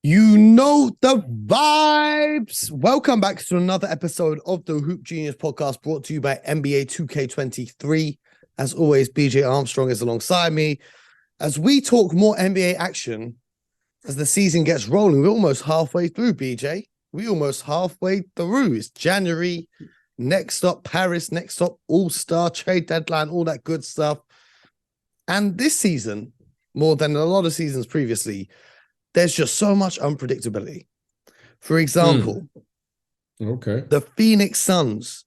You know the vibes. Welcome back to another episode of the Hoop Genius podcast brought to you by NBA 2K23. As always, BJ Armstrong is alongside me as we talk more NBA action as the season gets rolling. We're almost halfway through, BJ. We're almost halfway through. It's January. Next up, Paris. Next up, All-Star, trade deadline, all that good stuff. And this season, more than a lot of seasons previously, there's just so much unpredictability. For example, Okay. the Phoenix Suns,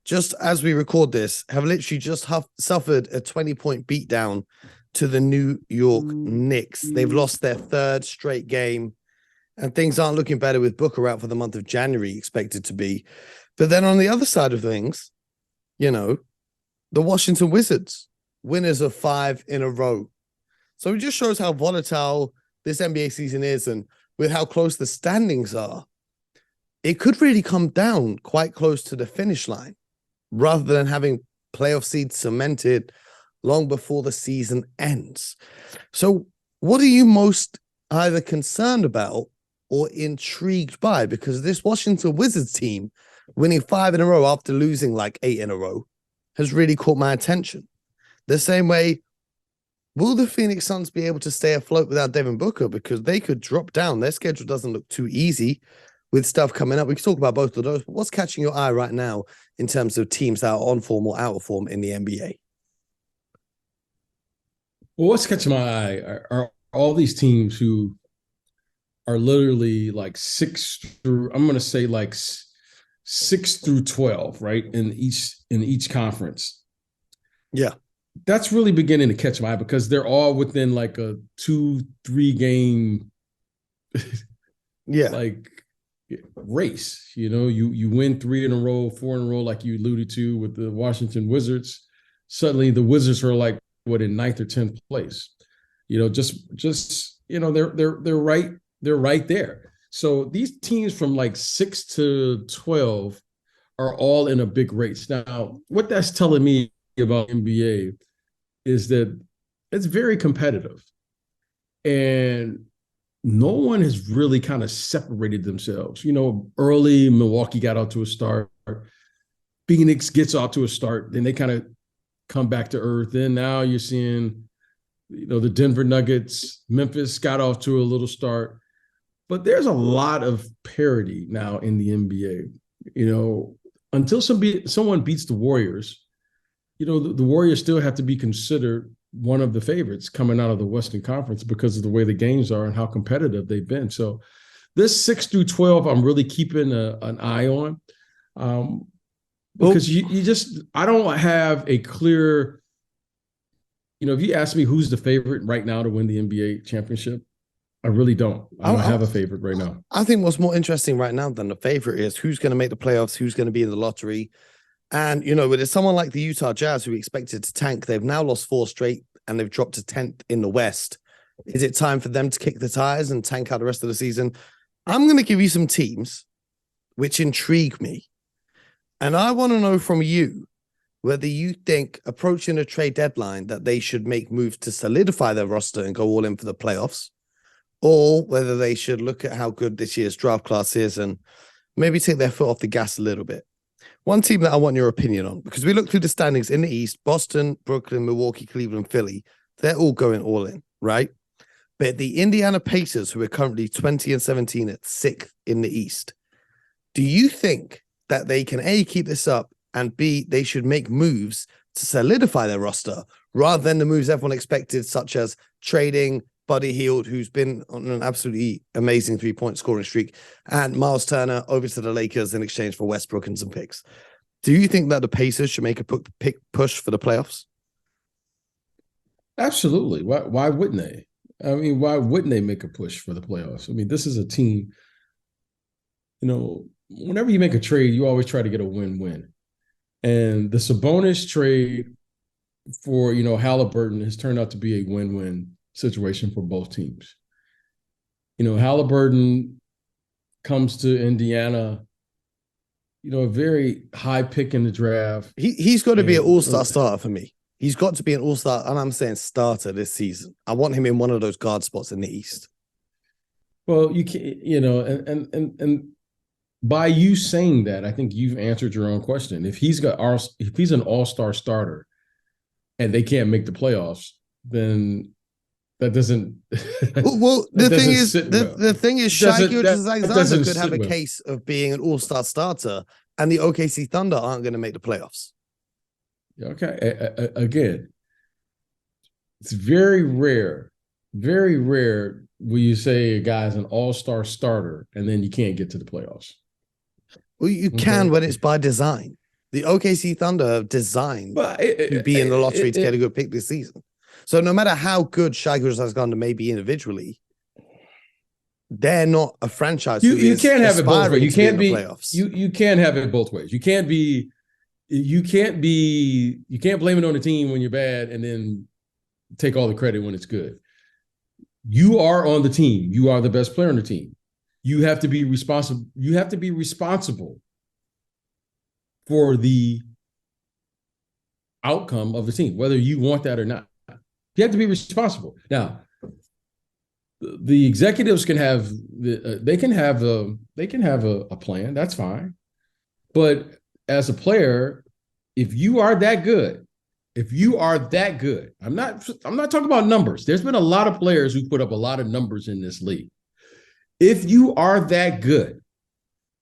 just as we record this, have literally just suffered a 20-point beatdown to the New York Knicks. They've lost their third straight game, and things aren't looking better with Booker out for the month of January, expected to be. But then on the other side of things, the Washington Wizards, winners of 5 in a row. So it just shows how volatile this NBA season is, and with how close the standings are, it could really come down quite close to the finish line rather than having playoff seeds cemented long before the season ends. So what are you most either concerned about or intrigued by? Because this Washington Wizards team winning 5 in a row after losing like 8 in a row has really caught my attention. The same way, will the Phoenix Suns be able to stay afloat without Devin Booker? Because they could drop down. Their schedule doesn't look too easy with stuff coming up. We can talk about both of those. But what's catching your eye right now in terms of teams that are on form or out of form in the NBA? Well, what's catching my eye are all these teams who are literally like I'm going to say like 6 through 12, right? In each conference. Yeah. That's really beginning to catch my eye because they're all within like a 2-3 game like race. You win 3 in a row, 4 in a row, like you alluded to with the Washington Wizards. Suddenly the Wizards are like in 9th or 10th place. They're right there. So these teams from like 6 to 12 are all in a big race. Now, what that's telling me about NBA is that it's very competitive, and no one has really kind of separated themselves. Early Milwaukee got out to a start, Phoenix gets off to a start, then they kind of come back to earth. Then now you're seeing, the Denver Nuggets, Memphis got off to a little start, but there's a lot of parity now in the NBA. Until someone beats the Warriors, the Warriors still have to be considered one of the favorites coming out of the Western Conference because of the way the games are and how competitive they've been. So this 6 through 12, I'm really keeping an eye on because I don't have a clear, if you ask me who's the favorite right now to win the NBA championship, I really don't. I don't have a favorite right now. I think what's more interesting right now than the favorite is who's going to make the playoffs, who's going to be in the lottery. And, with someone like the Utah Jazz who we expected to tank, they've now lost 4 straight and they've dropped to 10th in the West. Is it time for them to kick the tires and tank out the rest of the season? I'm going to give you some teams which intrigue me. And I want to know from you whether you think approaching a trade deadline that they should make moves to solidify their roster and go all in for the playoffs, or whether they should look at how good this year's draft class is and maybe take their foot off the gas a little bit. One team that I want your opinion on, because we look through the standings in the East, Boston, Brooklyn, Milwaukee, Cleveland, Philly, they're all going all in, right? But the Indiana Pacers, who are currently 20-17 at 6th in the East, do you think that they can A, keep this up, and B, they should make moves to solidify their roster rather than the moves everyone expected, such as trading Buddy Hield, who's been on an absolutely amazing 3-point scoring streak, and Miles Turner over to the Lakers in exchange for Westbrook and some picks. Do you think that the Pacers should make a push for the playoffs? Absolutely. Why wouldn't they? I mean, why wouldn't they make a push for the playoffs? I mean, this is a team, whenever you make a trade, you always try to get a win-win. And the Sabonis trade for, Halliburton has turned out to be a win-win situation for both teams. Halliburton comes to Indiana, a very high pick in the draft. He's got to be an all-star starter for me. He's got to be an all-star, and I'm saying starter this season. I want him in one of those guard spots in the East. Well, you can, and by you saying that, I think you've answered your own question. If he's an all-star starter and they can't make the playoffs, then that doesn't Well, that the thing doesn't is, sit the, well. the thing is, Shai Doesn't that Gilgeous-Alexander doesn't could have sit a well. case of being an all-star starter, and the OKC Thunder aren't going to make the playoffs. Okay, again, it's very rare when you say a guy's an all-star starter and then you can't get to the playoffs. Well, you can when it's by design. The OKC Thunder have designed to be in the lottery to get a good pick this season. So no matter how good Shai Gilgeous-Alexander may be individually, they're not a franchise. You can't have it both ways. You can't be playoffs. You can't have it both ways. You can't blame it on the team when you're bad and then take all the credit when it's good. You are on the team. You are the best player on the team. You have to be responsible. You have to be responsible for the outcome of the team, whether you want that or not. You have to be responsible. Now, the executives can have they can have a plan. That's fine. But as a player, if you are that good, I'm not talking about numbers. There's been a lot of players who put up a lot of numbers in this league. If you are that good,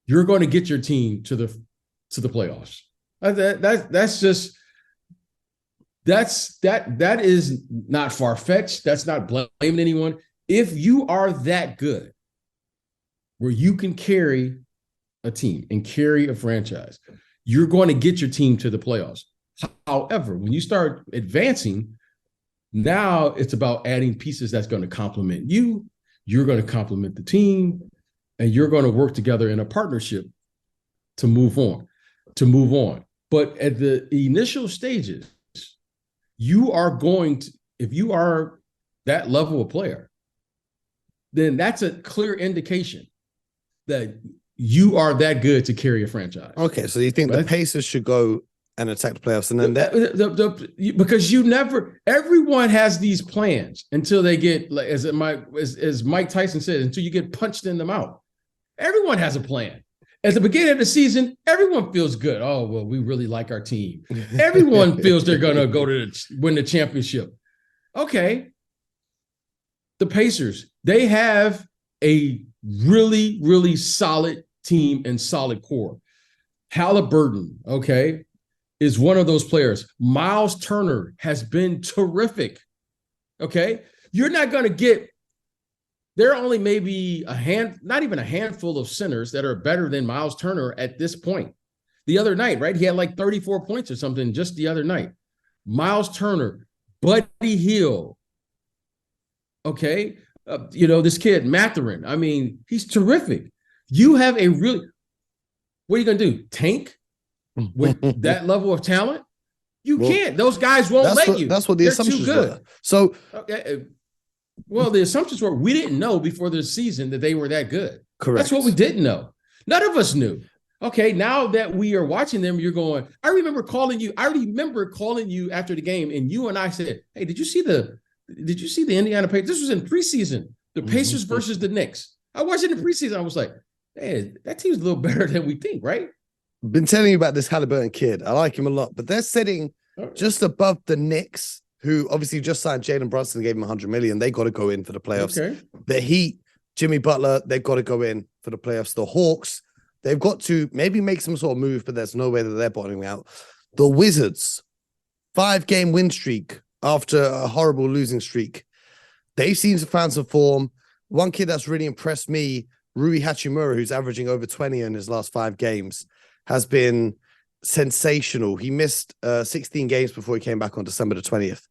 you're going to get your team to the playoffs. That is not far-fetched. That's not blaming anyone. If you are that good, where you can carry a team and carry a franchise, you're going to get your team to the playoffs. However, when you start advancing, now it's about adding pieces that's going to complement you. You're going to complement the team, and you're going to work together in a partnership to move on. But at the initial stages, you are going to, if you are that level of player, then that's a clear indication that you are that good to carry a franchise. Okay, so you think the Pacers should go and attack the playoffs, and then because everyone has these plans until they get, like, as Mike Tyson said, until you get punched in the mouth. Everyone has a plan. At the beginning of the season, everyone feels good. Oh, well, we really like our team. Everyone feels they're going to go to win the championship. Okay. The Pacers, they have a really, really solid team and solid core. Halliburton, okay, is one of those players. Miles Turner has been terrific. Okay. You're not going to get, there are only maybe not even a handful of centers that are better than Miles Turner at this point. The other night, right? He had like 34 points or something just the other night. Miles Turner, Buddy Hield. Okay. This kid, Mathurin. I mean, he's terrific. You have what are you going to do? Tank with that level of talent? You can't. Those guys won't let you. That's what the assumptions were. So, okay. Well, the assumptions were we didn't know before the season that they were that good. Correct. That's what we didn't know. None of us knew. Okay, now that we are watching them, you're going, I remember calling you after the game, and you and I said, hey, did you see the Indiana Pacers? This was in preseason, the Pacers versus the Knicks. I watched it in preseason. I was like, man, that team's a little better than we think, right? Been telling you about this Halliburton kid. I like him a lot, but they're sitting just above the Knicks, who obviously just signed Jalen Brunson and gave him $100 million. They got to go in for the playoffs. Okay. The Heat, Jimmy Butler, they've got to go in for the playoffs. The Hawks, they've got to maybe make some sort of move, but there's no way that they're bottoming out. The Wizards, 5-game win streak after a horrible losing streak. They seem to find some form. One kid that's really impressed me, Rui Hachimura, who's averaging over 20 in his last 5 games, has been sensational. He missed 16 games before he came back on December the 20th.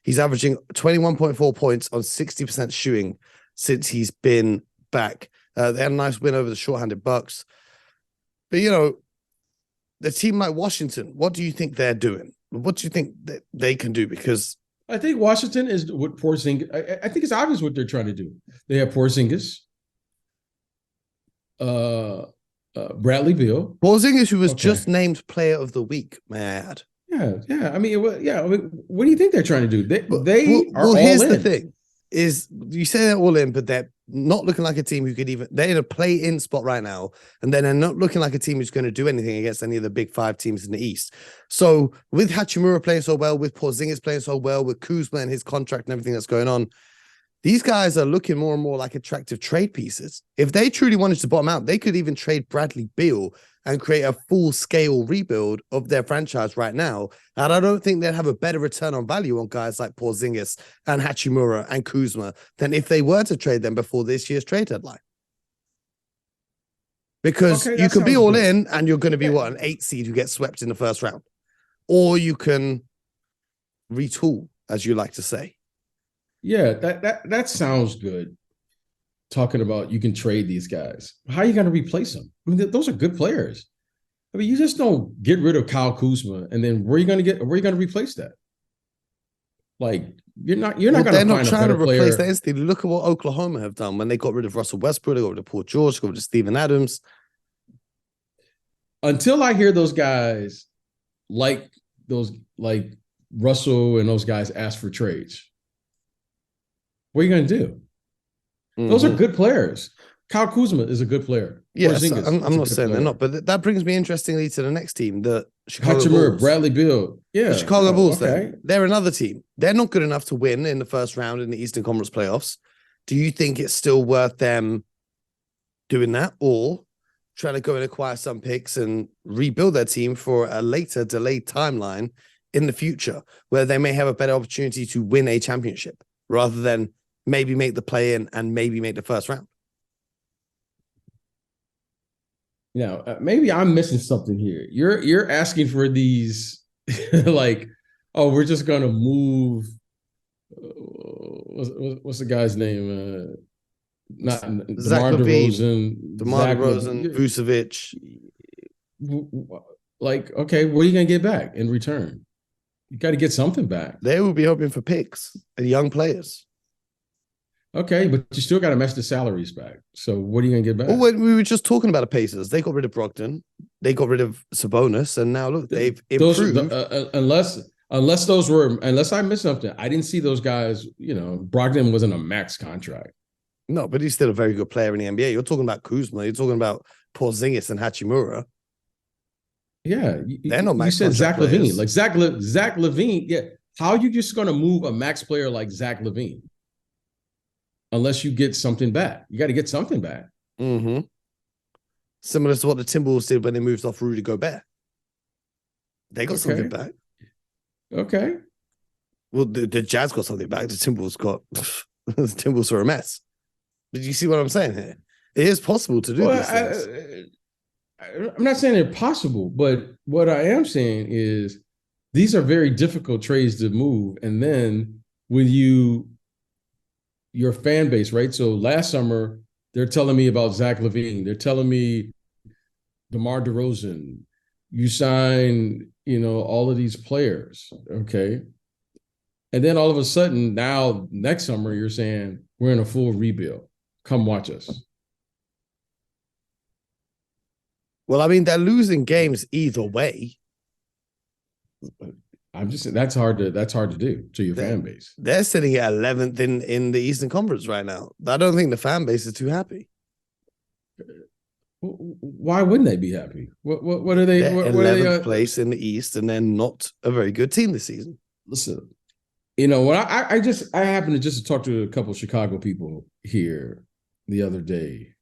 He's averaging 21.4 points on 60% shooting since he's been back. They had a nice win over the shorthanded Bucks. But, the team like Washington, what do you think they're doing? What do you think that they can do? Because I think Washington is what Porzingis. I think it's obvious what they're trying to do. They have Porzingis, Bradley Beal. Porzingis, who was just named Player of the Week, may I add. Yeah. I mean, what do you think they're trying to do? They are all here's in. The thing is, you say they're all in, but they're not looking like a team who could even, they're in a play-in spot right now, and then they're not looking like a team who's going to do anything against any of the big 5 teams in the East. So with Hachimura playing so well, with Porzingis playing so well, with Kuzma and his contract and everything that's going on, these guys are looking more and more like attractive trade pieces. If they truly wanted to bottom out, they could even trade Bradley Beal and create a full-scale rebuild of their franchise right now. And I don't think they'd have a better return on value on guys like Porzingis and Hachimura and Kuzma than if they were to trade them before this year's trade deadline. Because you could be all in and you're going to be, an 8 seed who gets swept in the first round. Or you can retool, as you like to say. Yeah, that sounds good. Talking about you can trade these guys. How are you going to replace them? I mean, those are good players. I mean, you just don't get rid of Kyle Kuzma and then where are you going to replace that? Like you're not going to find a better player. They're not trying to replace that instantly. Look at what Oklahoma have done when they got rid of Russell Westbrook, they got rid of Paul George, got rid of Steven Adams. Until I hear those guys like Russell and those guys ask for trades, what are you going to do? Mm-hmm. Those are good players. Kyle Kuzma is a good player. Yes, I'm not saying they're not, but that brings me interestingly to the next team, the Chicago Bulls. Bradley Beal. Yeah. The Chicago Bulls, okay. They're another team. They're not good enough to win in the first round in the Eastern Conference playoffs. Do you think it's still worth them doing that, or trying to go and acquire some picks and rebuild their team for a later delayed timeline in the future where they may have a better opportunity to win a championship rather than maybe make the play-in and maybe make the first round? Maybe I'm missing something here. You're asking for these like, oh, we're just going to move. What's the guy's name? Not DeMar DeRozan. DeMar DeRozan, Vucevic. Like, okay, what are you going to get back in return? You got to get something back. They will be hoping for picks and young players. Okay, but you still got to match the salaries back. So what are you going to get back? Well, we were just talking about the Pacers. They got rid of Brogdon. They got rid of Sabonis. And now, look, they've improved. Unless I missed something, I didn't see those guys, Brogdon wasn't a max contract. No, but he's still a very good player in the NBA. You're talking about Kuzma. You're talking about Porzingis and Hachimura. Yeah. They're not max contract. You said Zach players. LaVine. Like Zach LaVine, yeah. How are you just going to move a max player like Zach LaVine? Unless you get something back. You got to get something back. Mm-hmm. Similar to what the Timberwolves did when they moved off Rudy Gobert. They got something back. Okay. Well, the Jazz got something back. The Timberwolves the Timberwolves were a mess. Did you see what I'm saying here? It is possible to do these things. I'm not saying it's possible, but what I am saying is these are very difficult trades to move. And then with your fan base, right? So last summer, they're telling me about Zach LaVine. They're telling me DeMar DeRozan. You sign, all of these players, okay? And then all of a sudden, now next summer, you're saying we're in a full rebuild. Come watch us. Well, I mean, they're losing games either way. I'm just saying that's hard to do to your fan base. They're sitting at 11th in the Eastern Conference right now. I don't think the fan base is too happy. Why wouldn't they be happy? What are they? They're 11th place in the East, and they're not a very good team this season. Listen, when I happened to just talk to a couple of Chicago people here the other day,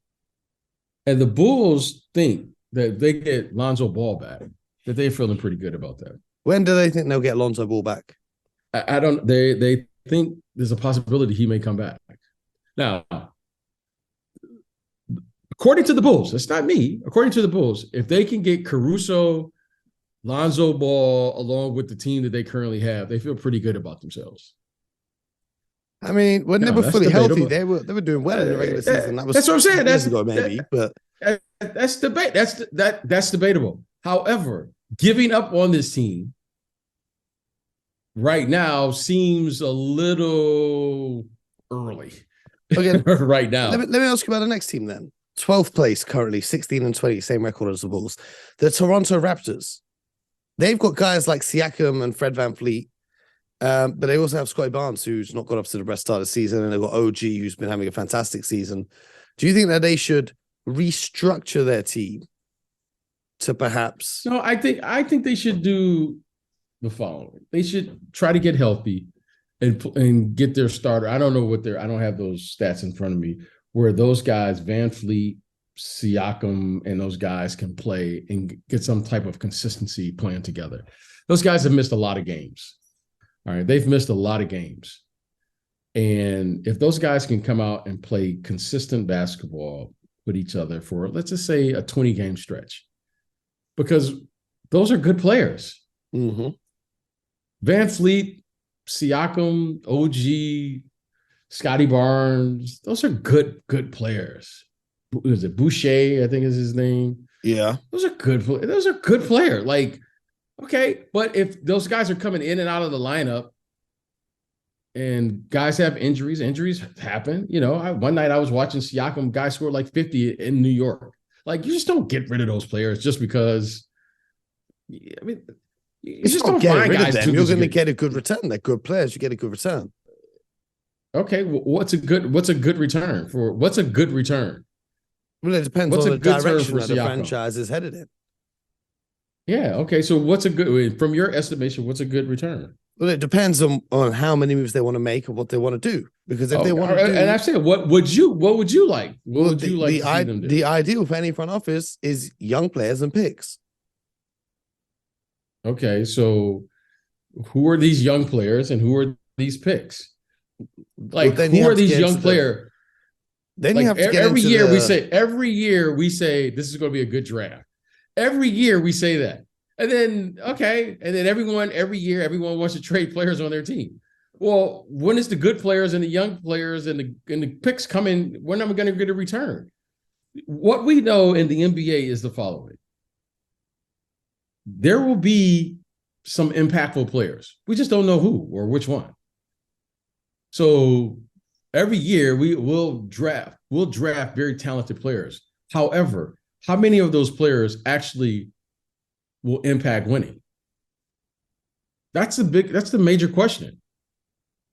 and the Bulls think that they get Lonzo Ball back, that they're feeling pretty good about that. When do they think they'll get Lonzo Ball back? I don't. They think there's a possibility he may come back. Now, according to the Bulls, it's not me. According to the Bulls, if they can get Caruso, Lonzo Ball along with the team that they currently have, they feel pretty good about themselves. I mean, when they were fully healthy, they were doing well in the regular season. That's what I'm saying. That's ago, maybe, but that's debate. That's debatable. However, giving up on this team right now seems a little early. Okay, right now. Let me ask you about the next team then. 12th place currently, 16-20, same record as the Bulls. The Toronto Raptors. They've got guys like Siakam and Fred VanVleet, But they also have Scotty Barnes, who's not got up to the best start of the season, and they've got OG, who's been having a fantastic season. Do you think that they should restructure their team to perhaps? No, I think they should do the following. They should try to get healthy and get their starter. I don't know I don't have those stats in front of me, where those guys, Van Fleet, Siakam, and those guys can play and get some type of consistency playing together. Those guys have missed a lot of games. All right. They've missed a lot of games. And if those guys can come out and play consistent basketball with each other for, let's just say, a 20-game stretch, because those are good players. Mm-hmm. Van Fleet, Siakam, OG, Scotty Barnes, those are good players. Was it Boucher, I think is his name? Yeah. Those are good players. Like, okay, but if those guys are coming in and out of the lineup and guys have injuries happen. One night I was watching Siakam, guy scored like 50 in New York. Like, you just don't get rid of those players just because. I mean, you just don't find guys. You're going to get a good return. They're good players. You get a good return. Okay, well, what's a good return for? What's a good return? Well, it depends on the direction that the franchise is headed in. Yeah. Okay. So from your estimation, what's a good return? Well, it depends on how many moves they want to make and what they want to do. Because if they want to do, and I said, what would you like? What would you like to see them do? The ideal for any front office is young players and picks. Okay, so who are these young players and who are these picks? Like, who are these young players? Then you have to get every year we say this is going to be a good draft. Every year we say that. And then every year everyone wants to trade players on their team. Well, when is the good players and the young players and the picks coming? When are we going to get a return? What we know in the NBA is the following. There will be some impactful players. We just don't know who or which one. So every year we'll draft very talented players. However, how many of those players actually will impact winning? That's the major question.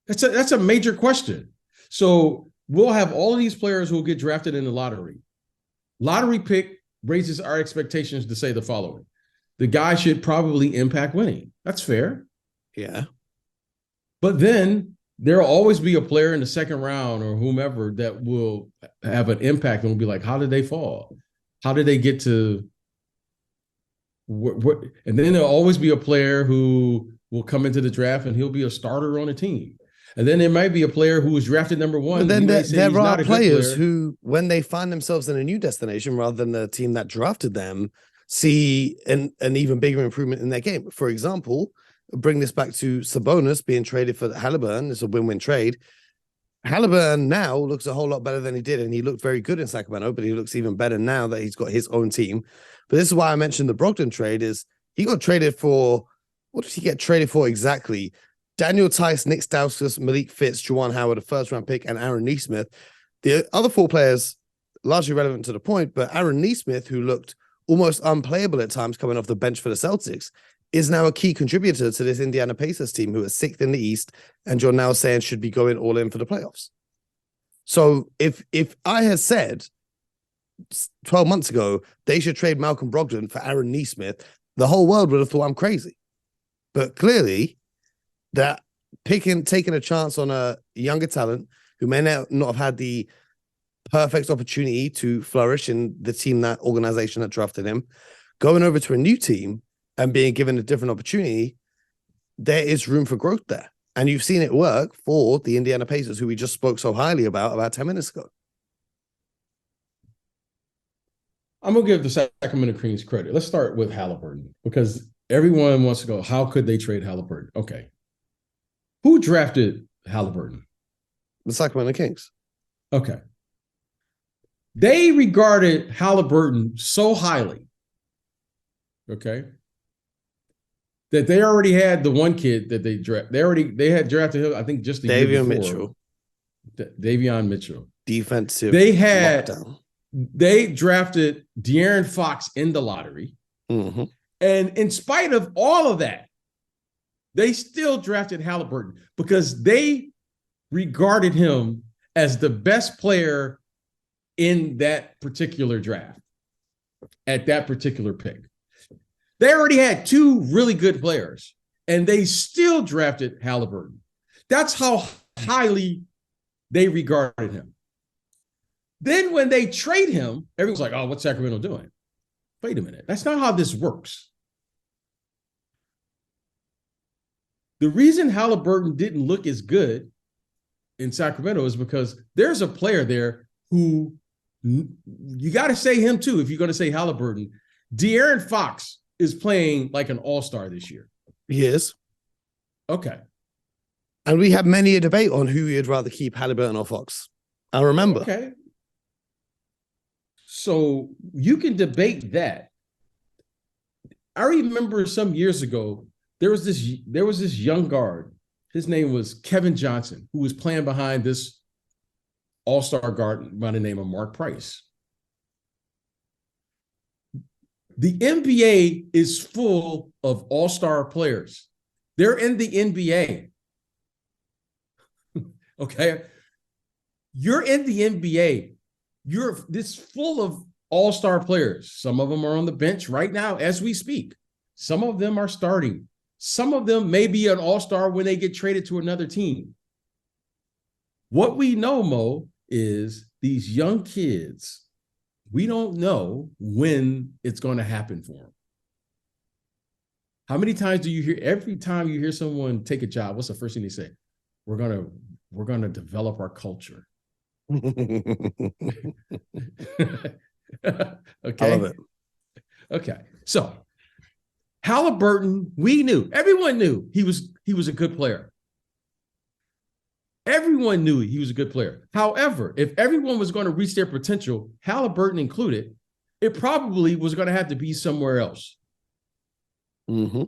That's a major question. So we'll have all of these players who will get drafted in the lottery. Lottery pick raises our expectations to say the following. The guy should probably impact winning. That's fair. Yeah. But then there'll always be a player in the second round or whomever that will have an impact and will be like, how did they fall? How did they get to what? And then there'll always be a player who will come into the draft and he'll be a starter on a team. And then there might be a player who was drafted number one. But then there are players who, when they find themselves in a new destination rather than the team that drafted them, see an even bigger improvement in their game. For example, bring this back to Sabonis being traded for Halliburton. It's a win-win trade. Halliburton now looks a whole lot better than he did, and he looked very good in Sacramento, but he looks even better now that he's got his own team. But this is why I mentioned the Brogdon trade is he got traded for, what did he get traded for exactly? Daniel Tice, Nick Stauskas, Malik Fitz, Juwan Howard, a first-round pick, and Aaron Nesmith. The other four players, largely relevant to the point, but Aaron Nesmith, who looked almost unplayable at times coming off the bench for the Celtics, is now a key contributor to this Indiana Pacers team who are sixth in the East, and you're now saying should be going all in for the playoffs. So if I had said 12 months ago they should trade Malcolm Brogdon for Aaron Nesmith, the whole world would have thought I'm crazy. But clearly, that taking a chance on a younger talent who may not have had the perfect opportunity to flourish in the team, that organization that drafted him, going over to a new team and being given a different opportunity, there is room for growth there. And you've seen it work for the Indiana Pacers, who we just spoke so highly about 10 minutes ago. I'm going to give the Sacramento Kings credit. Let's start with Halliburton, because everyone wants to go, how could they trade Halliburton? Okay. Who drafted Halliburton? The Sacramento Kings. Okay. They regarded Halliburton so highly, okay, that they already had the one kid that they drafted. They had drafted him, I think, just the year before. Davion Mitchell. Defensive. They drafted De'Aaron Fox in the lottery. Mm-hmm. And in spite of all of that, They still drafted Halliburton because they regarded him as the best player in that particular draft at that particular pick. They already had two really good players, and they still drafted Halliburton. That's how highly they regarded him. Then when they trade him, everyone's like, oh, what's Sacramento doing? Wait a minute. That's not how this works. The reason Halliburton didn't look as good in Sacramento is because there's a player there who, you got to say him too if you're going to say Halliburton. De'Aaron Fox is playing like an all-star this year. He is. Okay. And we had many a debate on who you'd rather keep, Halliburton or Fox. I remember. Okay. So you can debate that. I remember some years ago, there was this young guard. His name was Kevin Johnson, who was playing behind this all-star guard by the name of Mark Price. The NBA is full of all-star players. They're in the NBA. Okay? You're in the NBA. You're this full of all-star players. Some of them are on the bench right now as we speak. Some of them are starting. Some of them may be an all-star when they get traded to another team. What we know, Mo, is these young kids, we don't know when it's going to happen for them. How many times do you hear, every time you hear someone take a job, what's the first thing they say? We're going to develop our culture. Okay. I love it. Okay. So Halliburton, everyone knew he was a good player. Everyone knew he was a good player. However, if everyone was going to reach their potential, Halliburton included, it probably was going to have to be somewhere else. Mm-hmm.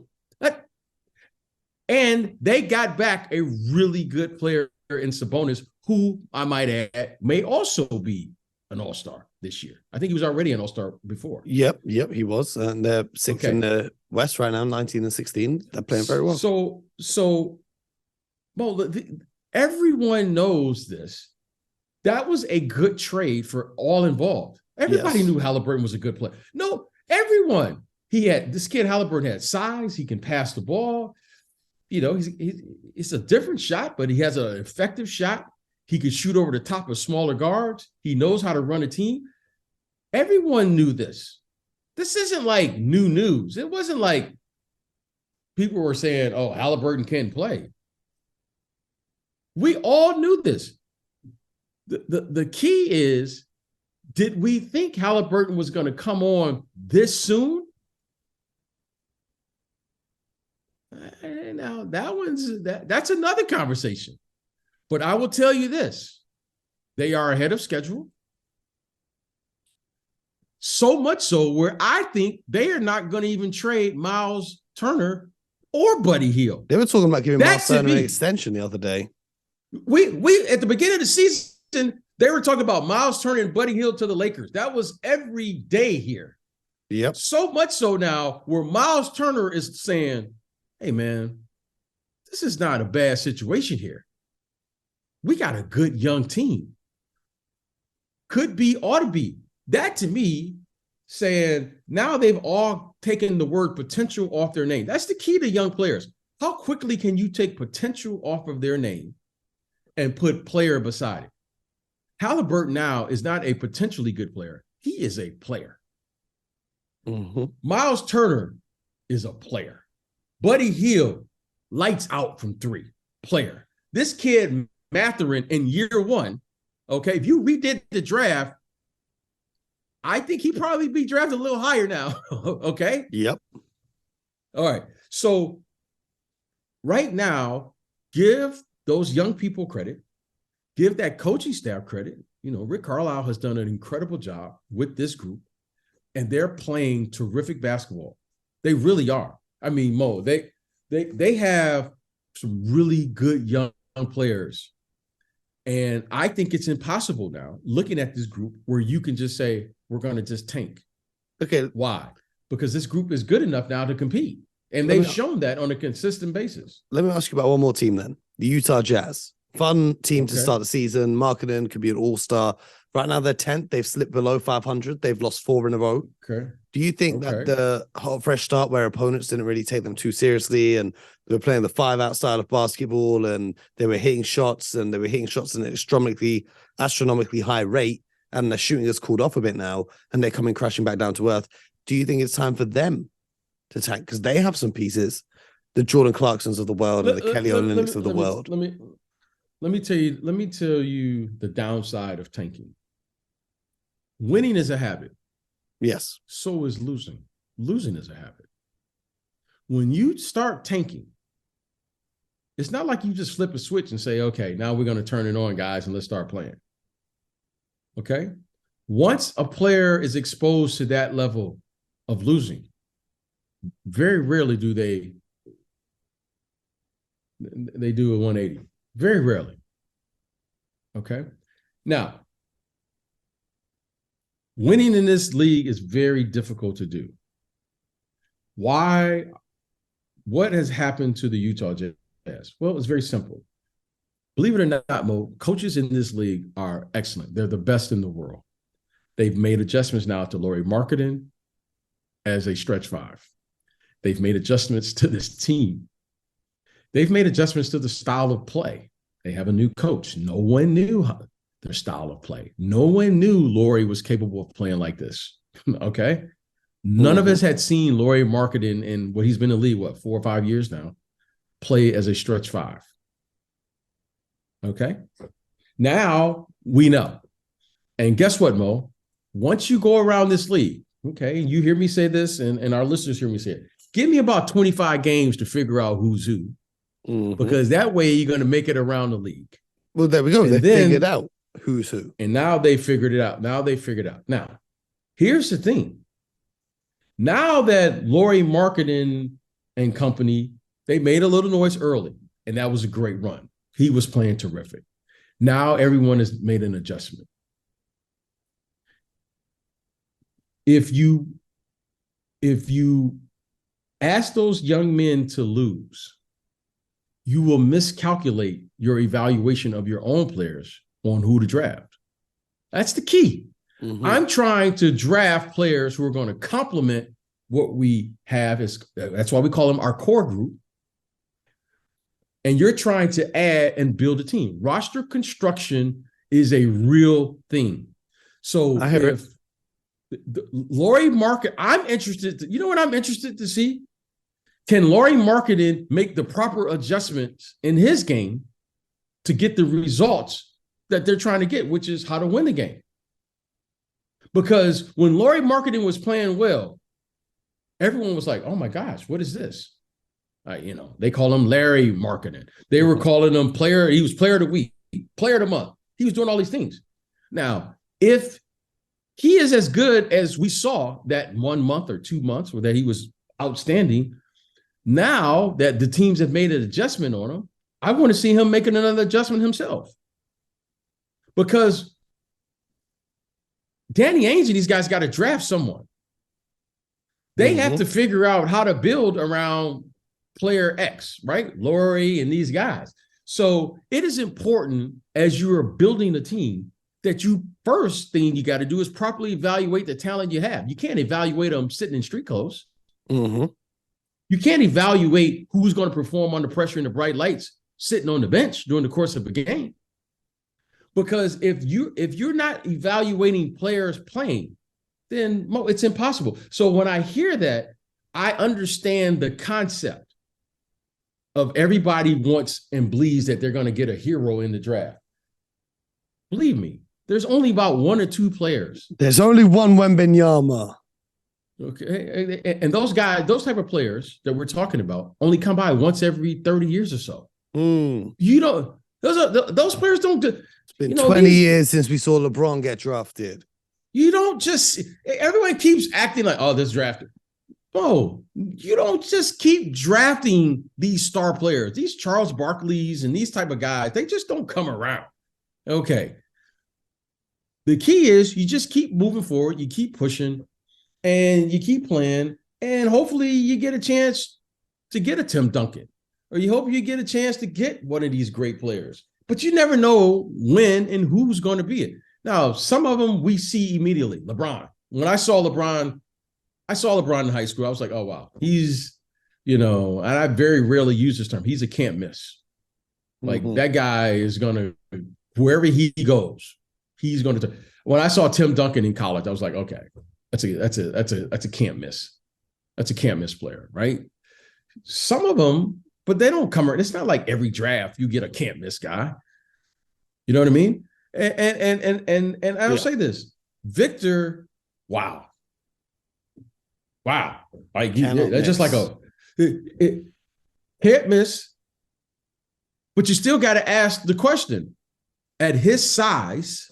And they got back a really good player in Sabonis, who I might add may also be an all-star this year. I think he was already an all-star before. Yep, he was. And they're sixth in the West right now, 19 and 16. They're playing very well. Well, everyone knows this. That was a good trade for all involved. Everybody knew Halliburton was a good player. No, everyone. This kid Halliburton had size. He can pass the ball. You know, it's a different shot, but he has an effective shot. He could shoot over the top of smaller guards. He knows how to run a team. Everyone knew this. This isn't like new news. It wasn't like people were saying, oh, Halliburton can't play. We all knew this. The key is, did we think Halliburton was going to come on this soon? Now that's another conversation. But I will tell you this: they are ahead of schedule. So much so where I think they are not going to even trade Miles Turner or Buddy Hield. They were talking about giving Miles Turner an extension the other day. We at the beginning of the season, they were talking about Miles Turner and Buddy Hield to the Lakers. That was every day here. Yep. So much so now where Miles Turner is saying, hey, man, this is not a bad situation here. We got a good young team. Could be, ought to be. That to me, saying now they've all taken the word potential off their name. That's the key to young players. How quickly can you take potential off of their name and put player beside it? Halliburton now is not a potentially good player. He is a player. Mm-hmm. Miles Turner is a player. Buddy Hield, lights out from three, player. This kid, Mathurin, in year one, okay, if you redid the draft, I think he'd probably be drafted a little higher now, okay? Yep. All right, so right now, give those young people credit, give that coaching staff credit. You know, Rick Carlisle has done an incredible job with this group, and they're playing terrific basketball. They really are. I mean, Mo, they have some really good young players. And I think it's impossible now, looking at this group, where you can just say, we're going to just tank. Okay. Why? Because this group is good enough now to compete. And they've shown that on a consistent basis. Let me ask you about one more team then. The Utah Jazz. Fun team to start the season. Marketing could be an all-star. Right now they're 10th. They've slipped below 500. They've lost 4 in a row. Okay. Do you think that the hot, fresh start where opponents didn't really take them too seriously and they were playing the 5-out style of basketball and they were hitting shots at an astronomically high rate and their shooting has cooled off a bit now and they're coming crashing back down to earth? Do you think it's time for them to tank? Because they have some pieces, the Jordan Clarksons of the world and the Kelly Olynyk's of the world. Let me tell you the downside of tanking. Winning is a habit. Yes. So is losing. Losing is a habit. When you start tanking, it's not like you just flip a switch and say, okay, now we're going to turn it on, guys, and let's start playing. Okay? Once a player is exposed to that level of losing, very rarely do they do a 180. Very rarely. Okay? Now, winning in this league is very difficult to do. Why? What has happened to the Utah Jazz? Well, it's very simple. Believe it or not, Mo, coaches in this league are excellent. They're the best in the world. They've made adjustments now to Lauri Markkanen as a stretch 5. They've made adjustments to this team. They've made adjustments to the style of play. They have a new coach. No one knew their style of play. No one knew Lauri was capable of playing like this. Okay? None of us had seen Lauri Markkanen in what he's been in the league, 4 or 5 years now, play as a stretch 5. Okay? Now we know. And guess what, Mo? Once you go around this league, okay, and you hear me say this, and our listeners hear me say it, give me about 25 games to figure out who's who. Because that way you're going to make it around the league. Well, there we go. They figured out who's who. And now they figured it out. Now, here's the thing. Now that Lauri Markkanen and company, they made a little noise early, and that was a great run. He was playing terrific. Now everyone has made an adjustment. If you ask those young men to lose, you will miscalculate your evaluation of your own players on who to draft. That's the key. I'm trying to draft players who are going to complement what we have. That's why we call them our core group. And you're trying to add and build a team. Roster construction is a real thing. So if Lauri Markkanen, I'm interested. You know what I'm interested to see? Can Lauri Markkanen make the proper adjustments in his game to get the results that they're trying to get, which is how to win the game? Because when Lauri Markkanen was playing well, everyone was like, oh my gosh, what is this? They call him Larry Markkanen. They were calling him he was player of the week, player of the month. He was doing all these things. Now, if he is as good as we saw that 1 month or 2 months where that he was outstanding, now that the teams have made an adjustment on him, I want to see him making another adjustment himself. Because Danny Ainge and these guys got to draft someone. They have to figure out how to build around player X, right? Lauri and these guys. So it is important as you are building a team that first thing you got to do is properly evaluate the talent you have. You can't evaluate them sitting in street clothes. You can't evaluate who's going to perform under pressure in the bright lights sitting on the bench during the course of a game. Because if you're not evaluating players playing, then it's impossible. So when I hear that, I understand the concept of everybody wants and believes that they're going to get a hero in the draft. Believe me, there's only about 1 or 2 players. There's only one Wembanyama. Okay, and those guys, those type of players that we're talking about, only come by once every 30 years or so. You don't; those players don't. It's been 20 years since we saw LeBron get drafted. You don't just. Everyone keeps acting like, oh, this drafted. Oh, you don't just keep drafting these star players, these Charles Barkleys and these type of guys. They just don't come around. Okay. The key is you just keep moving forward. You keep pushing. And you keep playing, and hopefully you get a chance to get a Tim Duncan, or you hope you get a chance to get one of these great players. But you never know when and who's going to be it. Now, some of them we see immediately. LeBron. When I saw LeBron in high school. I was like, oh, wow. He's, and I very rarely use this term. He's a can't miss. Like that guy is going to, wherever he goes, he's going to. When I saw Tim Duncan in college, I was like, okay, that's a can't miss. That's a can't miss player, right? Some of them, but they don't come. It's not like every draft you get a can't miss guy. You know what I mean? And I'll say this, Victor. Wow. Like that's just like can't miss. But you still got to ask the question at his size.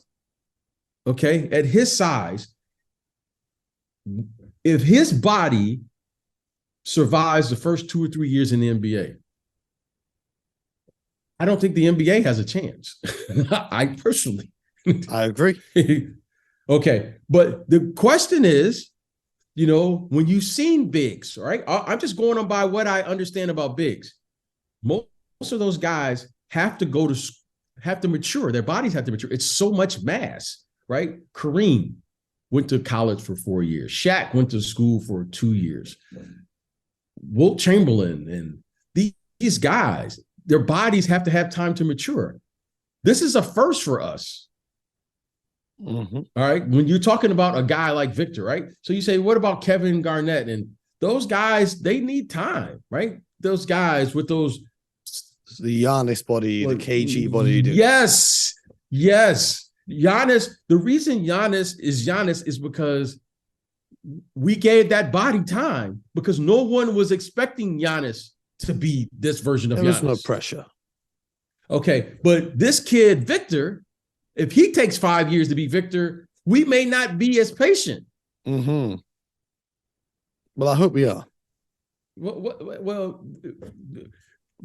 Okay, at his size, if his body survives the first 2 or 3 years in the NBA, I don't think the NBA has a chance. I personally, I agree. Okay, but the question is, when you've seen bigs, right? I'm just going on by what I understand about bigs. Most of those guys have to mature. Their bodies have to mature. It's so much mass, right? Kareem went to college for 4 years. Shaq went to school for 2 years. Wilt Chamberlain and these guys, their bodies have to have time to mature. This is a first for us. All right. When you're talking about a guy like Victor, right? So you say, what about Kevin Garnett? And those guys, they need time, right? Those guys with those. The Giannis body, the KG body. Yes. Giannis, the reason Giannis is because we gave that body time because no one was expecting Giannis to be this version of Giannis. There was no pressure. Okay, but this kid, Victor, if he takes 5 years to be Victor, we may not be as patient. Well, I hope we are. Well,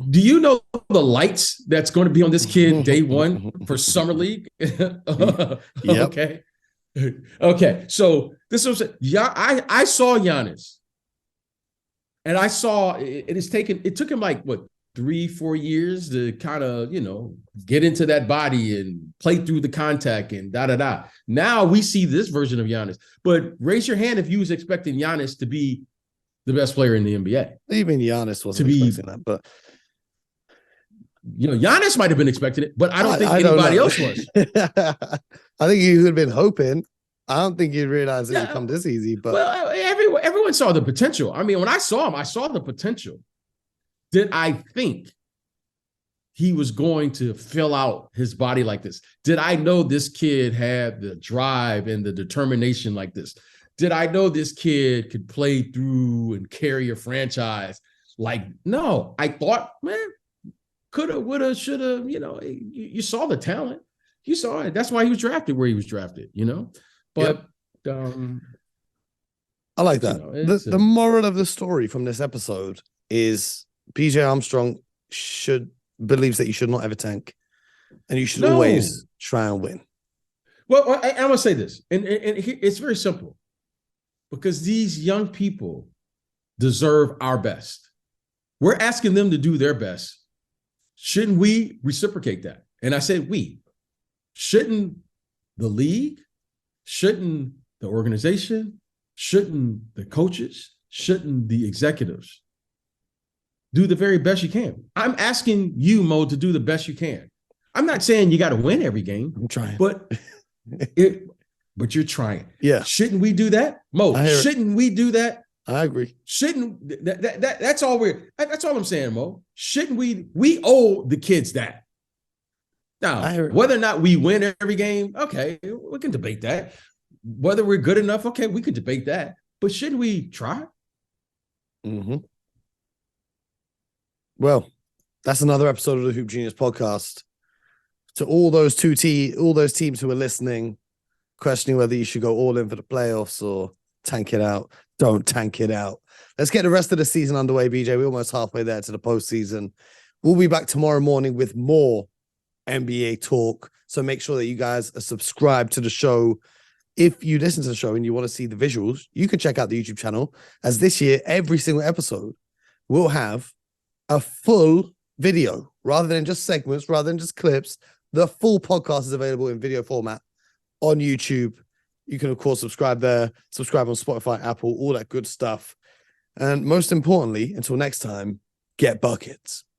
do you know the lights that's going to be on this kid day one for Summer League? Yep. Okay. So this was I saw Giannis, and I saw it took him like 3-4 years to kind of get into that body and play through the contact and da. Now we see this version of Giannis. But raise your hand if you was expecting Giannis to be the best player in the NBA. Even Giannis wasn't expecting that, but Giannis might have been expecting it, but I don't think anybody else was. I think he would have been hoping. I don't think he'd realize it would come this easy. But everyone saw the potential. I mean, when I saw him, I saw the potential. Did I think he was going to fill out his body like this? Did I know this kid had the drive and the determination like this? Did I know this kid could play through and carry a franchise? No, I thought, man, coulda, woulda, shoulda, you saw the talent. You saw it. That's why he was drafted where he was drafted, But I like that. The moral of the story from this episode is PJ Armstrong believes that you should not ever tank, and you should always try and win. Well, I'm gonna say this, and it's very simple, because these young people deserve our best. We're asking them to do their best. Shouldn't we reciprocate that? And I said we. Shouldn't the league? Shouldn't the organization? Shouldn't the coaches? Shouldn't the executives do the very best you can? I'm asking you, Mo, to do the best you can. I'm not saying you got to win every game. I'm trying. But you're trying. Yeah. Shouldn't we do that? Mo, shouldn't we do that? I agree. Shouldn't that's all I'm saying, Mo. Shouldn't we owe the kids that? Now, whether or not we win every game, okay, we can debate that. Whether we're good enough, okay, we can debate that. But shouldn't we try? Well, that's another episode of the Hoop Genius podcast. To all those teams who are listening, questioning whether you should go all in for the playoffs or tank it out, don't tank it out. Let's get the rest of the season underway, BJ. We're almost halfway there to the postseason. We'll be back tomorrow morning with more NBA talk. So make sure that you guys are subscribed to the show. If you listen to the show and you want to see the visuals, you can check out the YouTube channel, as this year, every single episode we'll have a full video rather than just segments, rather than just clips. The full podcast is available in video format on YouTube. You can, of course, subscribe there, subscribe on Spotify, Apple, all that good stuff. And most importantly, until next time, get buckets.